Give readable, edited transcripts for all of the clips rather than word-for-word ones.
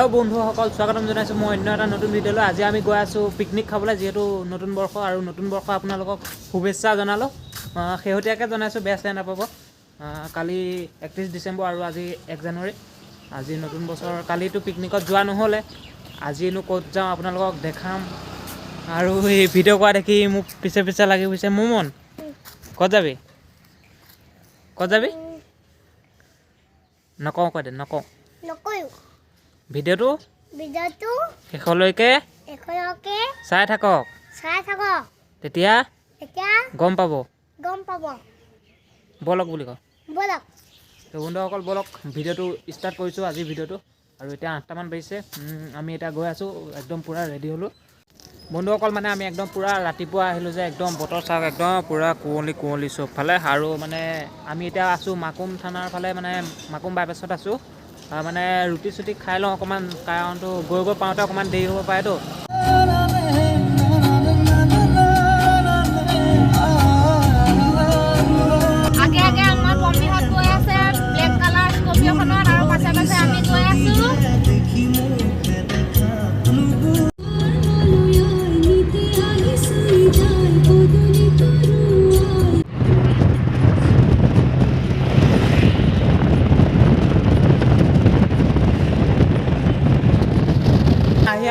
Hello बंधुসকল स्वागतम जनाइছো মই অন্য এটা নতুন ভিডিঅলৈ। আজি আমি গৈ আছো পিকনিক খাবলৈ, যেহেতু নতুন বৰ্ষ আৰু নতুন বৰ্ষ আপোনালোকক শুভেচ্ছা জনালো। শেহতীয়াকৈ জনাইছো, বেয়া চেয়া নাপাব। কালি 31 ডিচেম্বৰ আৰু আজি 1 জানুৱাৰী। আজি নতুন বছৰ। কালিতো পিকনিকত যোৱা নহ'লে, আজিনো ক'ত যাওঁ আপোনালোকক দেখাম। আৰু এই ভিডিঅ' কৰা দেখি মোক পিছে পিছে লাগি গৈছে। মোমন ক'ত যাবি? ক'ত যাবি? নকওঁ কৈ দে, নকওঁ। ভিডিঅ'টো শেষলৈকে চাই থাকক, তেতিয়া গম পাব বলক বুলি কওঁ। তো বন্ধুসকল বলক, ভিডিঅ'টো ষ্টাৰ্ট কৰিছোঁ আজিৰ ভিডিঅ'টো। আৰু এতিয়া 8টামান বাজিছে। আমি এতিয়া গৈ আছোঁ, একদম পূৰা ৰেডি হ'লোঁ বন্ধুসকল। মানে আমি একদম পূৰা ৰাতিপুৱা আহিলোঁ যে, একদম বতৰ চাওক, একদম পূৰা কুঁৱলী কুঁৱলী চবফালে। আৰু মানে আমি এতিয়া আছোঁ মাকুম থানাৰ ফালে, মানে মাকুম বাইপাছত আছোঁ। মানে ৰুটি চুটি খাই লওঁ অকণমান, কাৰণটো গৈ পাওঁতে অকণমান দেৰি হ'ব পাৰেতো।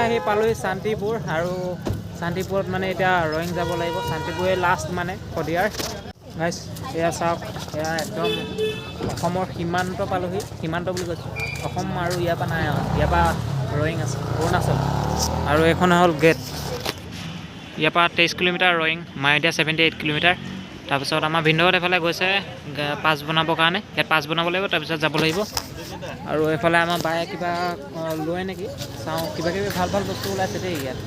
আহি পালোহি শান্তিপুৰ। আৰু শান্তিপুৰত মানে এতিয়া ৰয়িং যাব লাগিব। শান্তিপুৰে লাষ্ট মানে শদিয়াৰ। গাইছ এয়া চাওক, এয়া একদম অসমৰ সীমান্ত পালোহি। সীমান্ত বুলি কৈছোঁ, অসম আৰু ইয়াৰ পৰা নাই, ইয়াৰ পৰা ৰয়িং আছে, অৰুণাচল। আৰু এইখন হ'ল গেট। ইয়াৰ পৰা 23 কিলোমিটাৰ ৰয়িং, মায়দিয়া 78 কিলোমিটাৰ। তাৰপিছত আমাৰ ভিনদেউহঁত এফালে গৈছে পাছ বনাবৰ কাৰণে, ইয়াত পাছ বনাব লাগিব, তাৰপিছত যাব লাগিব। আৰু এইফালে আমাৰ বায়ে কিবা লয় নেকি, চাওঁ। কিবা কিবি ভাল ভাল বস্তু ওলাইছে দেই ইয়াত।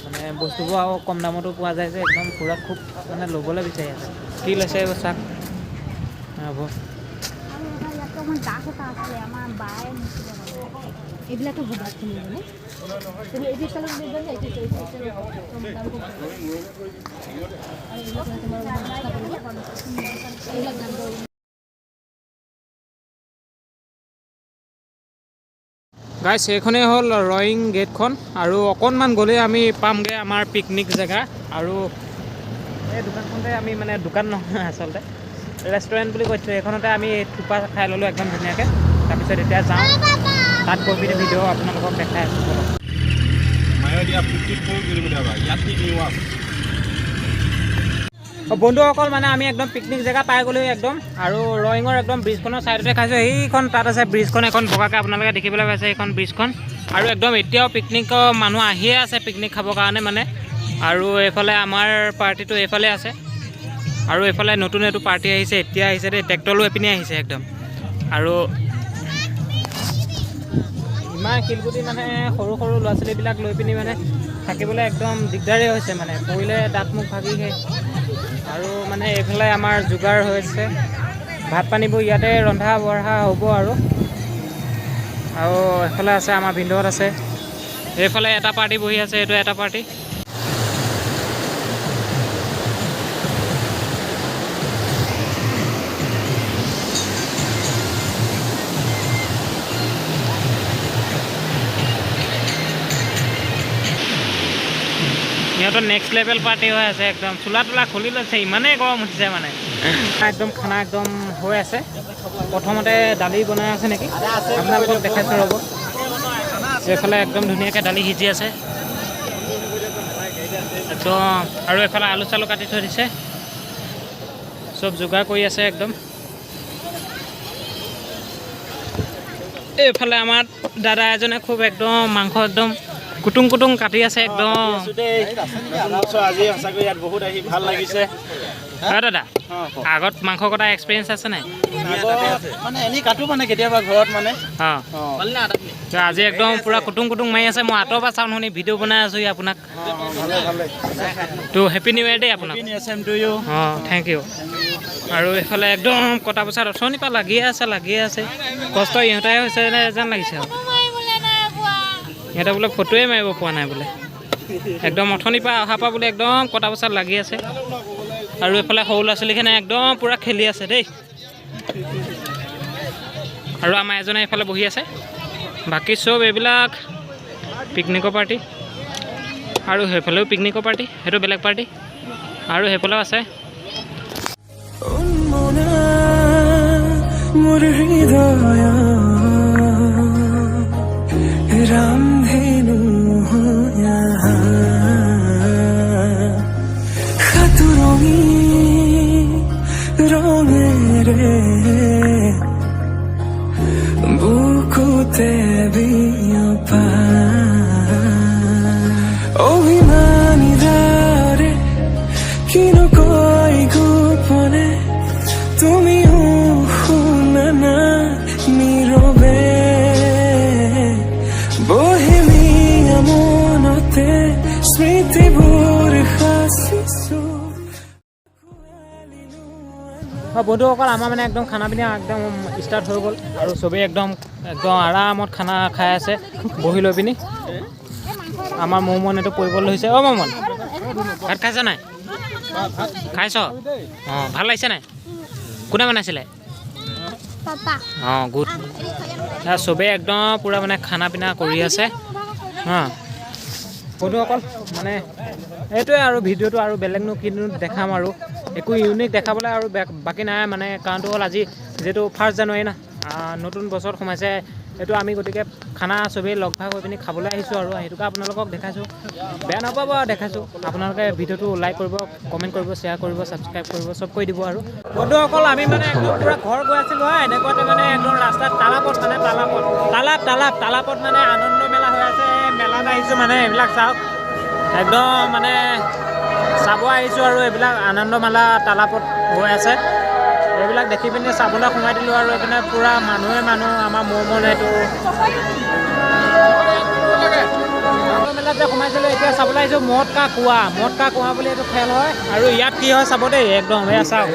মানে বস্তুবোৰ আৰু কম দামতো পোৱা যায় যে, একদম পূৰা খুব মানে ল'বলৈ বিচাৰি আছে। কি লৈছে এইবোৰ চাওক। গাইছ এইখনেই হ'ল ৰয়িং গেটখন। আৰু অকণমান গ'লেই আমি পামগৈ আমাৰ পিকনিক জেগা। আৰু এই দোকানখনতে আমি, মানে দোকান নহয় আচলতে, ৰেষ্টুৰেণ্ট বুলি কৈছোঁ। এইখনতে আমি থোপা খাই ল'লোঁ একদম ধুনীয়াকৈ। তাৰপিছত এতিয়া যাওঁ, তাত গৈ পিনি ভিডিঅ' আপোনালোকক দেখাই আছোঁ। বলক। বন্ধুসকল মানে আমি একদম পিকনিক জেগা পাই গ'লোঁ একদম। আৰু ৰয়িঙৰ একদম ব্ৰিজখনৰ ছাইডতে খাইছোঁ। সেইখন তাত আছে ব্ৰিজখন, এখন বগাকৈ আপোনালোকে দেখিবলৈ পাইছে এইখন ব্ৰিজখন। আৰু একদম এতিয়াও পিকনিকৰ মানুহ আহিয়ে আছে পিকনিক খাবৰ কাৰণে মানে। আৰু এইফালে আমাৰ পাৰ্টিটো এইফালে আছে। আৰু এইফালে নতুন এইটো পাৰ্টি আহিছে, এতিয়া আহিছে দেই, ট্ৰেক্টৰলৈ এপিনে আহিছে একদম। আৰু ইমান শিলগুটি, মানে সৰু সৰু ল'ৰা ছোৱালীবিলাক লৈ পিনি মানে থাকিবলৈ একদম দিগদাৰেই হৈছে, মানে পৰিলে দাঁত মুখ ভাগিহে। আৰু মানে এইফালে আমাৰ যোগাৰ হৈছে, ভাত পানীবোৰ ইয়াতে ৰন্ধা বঢ়া হ'ব। আৰু এইফালে আছে আমাৰ ভিনদেউহঁত আছে। এইফালে এটা পাৰ্টি বহি আছে, এইটো এটা পাৰ্টি। সিহঁতৰ নেক্সট লেভেল পাৰ্টি হৈ আছে, একদম চোলা তোলা খুলি লৈছে, ইমানেই গৰম উঠিছে মানে। একদম খানা একদম হৈ আছে। প্ৰথমতে দালি বনাই আছে নেকি, আপোনালোকক দেখাইছোঁ ৰ'ব। এইফালে একদম ধুনীয়াকৈ দালি সিজি আছে একদম। আৰু এইফালে আলু চালু কাটি থৈ দিছে, চব যোগাৰ কৰি আছে একদম। এইফালে আমাৰ দাদা এজনে খুব একদম মাংস একদম কুটুং কুটুং কাটি আছে একদম। আজি সঁচাকৈ ইয়াত বহুত আহি ভাল লাগিছে। দাদা আগত মাংস কটা এক্সপিৰিয়েঞ্চ আছে নাই? মানে এনেই কাটো, মানে কেতিয়াবা ঘৰত মানে। আজি একদম পূৰা কুটুং কুটুং মাৰি আছে। মই আঁতৰ পৰা চাউণ্ড শুনি ভিডিঅ' বনাই আছোঁ আপোনাক। তো হেপী নিউ ইয়েৰ দেই আপোনাক। Thank you. আৰু এইফালে একদম কটা পচাত অথনিৰ পৰা লাগিয়ে আছে। কষ্ট ইহঁতে হৈছে যেন লাগিছে। আৰু ইহঁতে বোলে ফটোৱে মাৰিব পৰা নাই বোলে, একদম অথনিৰ পৰা অহাৰ পৰা বোলে একদম কটা পচাত লাগি আছে। আৰু এইফালে সৰু ল'ৰা ছোৱালীখিনি একদম পূৰা খেলি আছে দেই। আৰু আমাৰ এজনে এইফালে বহি আছে। বাকী চব এইবিলাক পিকনিকৰ পাৰ্টি আৰু সেইফালেও পিকনিকৰ পাৰ্টি সেইটো বেলেগ পাৰ্টি আৰু সেইফালেও আছে মোৰ হৃদয় ৰামধেনু সাতুৰঙি ৰঙেৰে বুকুতে বিয়পা অভিমানী দাৰে কিনো কৈ গোপনে তুমিও শুনা না নীৰৱে বহেমিয়া মনতে স্মৃতিবোৰ সাঁচিছো বন্ধুসকল আমাৰ মানে একদম খানা পিনা একদম ষ্টাৰ্ট হৈ গ'ল আৰু চবেই একদম আৰামত খানা খাই আছে বহি লৈ পিনি আমাৰ মৌমন এইটো পৰিবলৈ হৈছে অ' মৌমন ভাত খাইছ নাই খাইছ অঁ ভাল লাগিছে নাই কোনে বনাইছিলে অঁ গুড চবেই একদম পূৰা মানে খানা পিনা কৰি আছে বন্ধুসকল মানে এইটোৱে আৰু ভিডিঅ'টো আৰু বেলেগনো কিনো দেখাম আৰু একো ইউনিক দেখাবলৈ আৰু বাকী নাই মানে কাৰণটো হ'ল আজি যিহেতু 1 জানুৱাৰী না নতুন বছৰত সোমাইছে এইটো আমি গতিকে খানা চবেই লগ ভাগ হৈ পিনি খাবলৈ আহিছোঁ আৰু সেইটোকে আপোনালোকক দেখাইছোঁ বেয়া নাপাব আৰু দেখাইছোঁ আপোনালোকে ভিডিঅ'টো লাইক কৰিব কমেণ্ট কৰিব শ্বেয়াৰ কৰিব ছাবস্ক্ৰাইব কৰিব চব কৰি দিব আৰু বন্ধুসকল আমি মানে একদম পূৰা ঘৰ গৈ আছিলোঁ হয় এনেকুৱাতে মানে একদম ৰাস্তাত তালাপত মানে তালাপত মানে আনন্দ মেলা হৈ আছে মেলাত আহিছোঁ মানে এইবিলাক চাওক একদম মানে চাব আহিছোঁ আৰু এইবিলাক আনন্দ মেলা তালাপত হৈ আছে এইবিলাক দেখি পিনি চাবলৈ সোমাই দিলোঁ আৰু এইপিনে পূৰা মানুহ আমাৰ মৌমন এইটো মেলাত যে সোমাইছিলোঁ এতিয়া চাবলৈ আহিছোঁ মদ কা কুঁৱা বুলি এইটো খেল হয় আৰু ইয়াত কি হয় চাব দেই একদম এয়া চাওক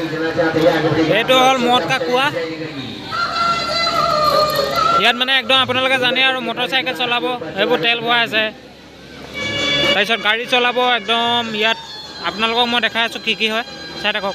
এইটো হ'ল মদ কা কুঁৱা ইয়াত মানে একদম আপোনালোকে জানে আৰু মটৰ চাইকেল চলাব এইবোৰ তেল ভৰাই আছে তাৰপিছত গাড়ী চলাব একদম ইয়াত আপোনালোকক মই দেখাই আছোঁ কি হয় চাই থাকক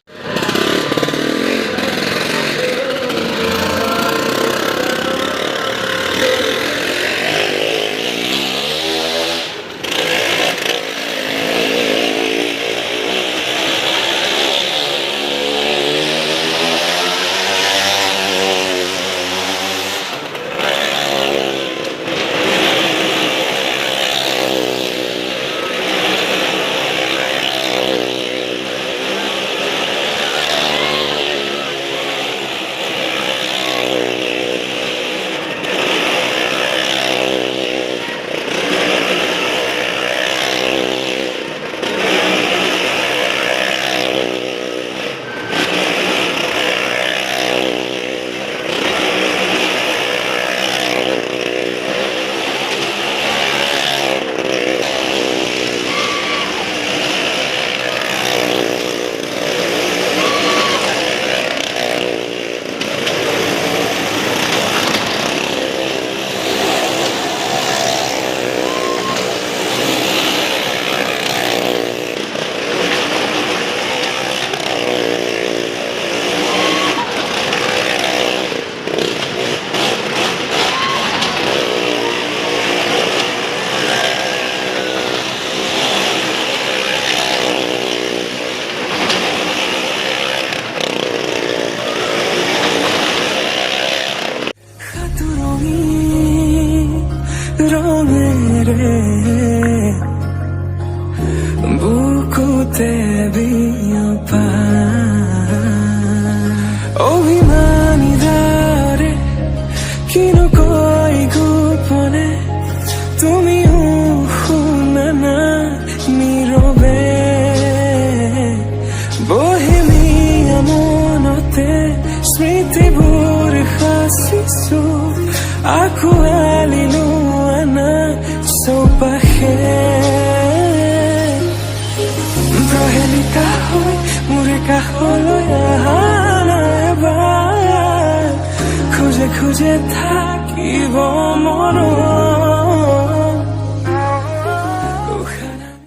বুকুতে বিয়পা অভিমানী দাৰে কিনো কৈ গোপনে তুমিও শুনা না নীৰৱে বহেমিয়া মনতে স্মৃতিবোৰ সাঁচিছো আঁকোৱালিলো আনা চৌপাশে প্ৰহেলিকা হৈ মোৰে কাষলৈ অহা নাইবাৰ খোজে থাকিব মনত